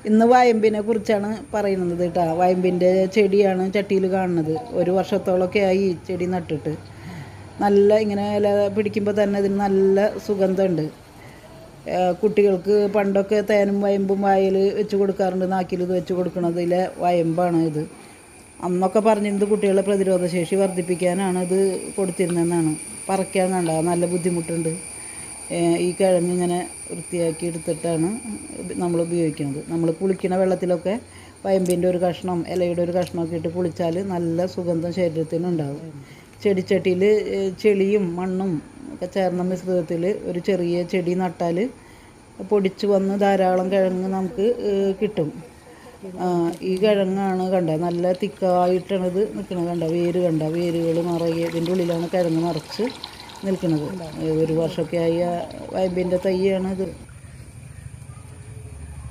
ഇന്ന് വയമ്പിനെ കുറിച്ചാണ് പറയുന്നത് കേട്ടോ. വയമ്പിൻ്റെ ചെടിയാണ് ചട്ടിയിൽ കാണുന്നത്. ഒരു വർഷത്തോളമൊക്കെ ആയി ഈ ചെടി നട്ടിട്ട്. നല്ല ഇങ്ങനെ ഇല പിടിക്കുമ്പോൾ തന്നെ ഇതിന് നല്ല സുഗന്ധമുണ്ട്. കുട്ടികൾക്ക് പണ്ടൊക്കെ തേനും വയമ്പും വായിൽ വെച്ച് കൊടുക്കാറുണ്ട്. നാക്കിൽ ഇത് വെച്ച് കൊടുക്കുന്നതിലെ വയമ്പാണ് ഇത്. അന്നൊക്കെ പറഞ്ഞിരുന്നത് കുട്ടികളുടെ പ്രതിരോധ ശേഷി വർദ്ധിപ്പിക്കാനാണ് ഇത് കൊടുത്തിരുന്നതെന്നാണ്. പറിക്കാൻ കണ്ട നല്ല ബുദ്ധിമുട്ടുണ്ട്. ഈ കിഴങ്ങ് ഇങ്ങനെ വൃത്തിയാക്കി എടുത്തിട്ടാണ് നമ്മൾ ഉപയോഗിക്കുന്നത്. നമ്മൾ കുളിക്കുന്ന വെള്ളത്തിലൊക്കെ വയമ്പിൻ്റെ ഒരു കഷ്ണം ഇലയുടെ ഒരു കഷ്ണമൊക്കെ ഇട്ട് കുളിച്ചാൽ നല്ല സുഗന്ധം ശരീരത്തിനുണ്ടാകും. ചെടിച്ചട്ടിയിൽ ചെളിയും മണ്ണും ഒക്കെ ചേർന്ന മിശ്രിതത്തിൽ ഒരു ചെറിയ ചെടി നട്ടാൽ പൊടിച്ച് വന്ന് ധാരാളം കിഴങ്ങ് നമുക്ക് കിട്ടും. ഈ കിഴങ്ങാണ് കണ്ട നല്ല തിക്കായിട്ടാണ് ഇത് നിൽക്കുന്നത്. കണ്ട വേരുകൾ നിറയെ ഇതിൻ്റെ ഉള്ളിലാണ് കിഴങ്ങ് നിറച്ച് നിൽക്കുന്നത്. ഒരു വർഷമൊക്കെ ആയ വയമ്പിൻ്റെ തൈയാണ് ഇത്.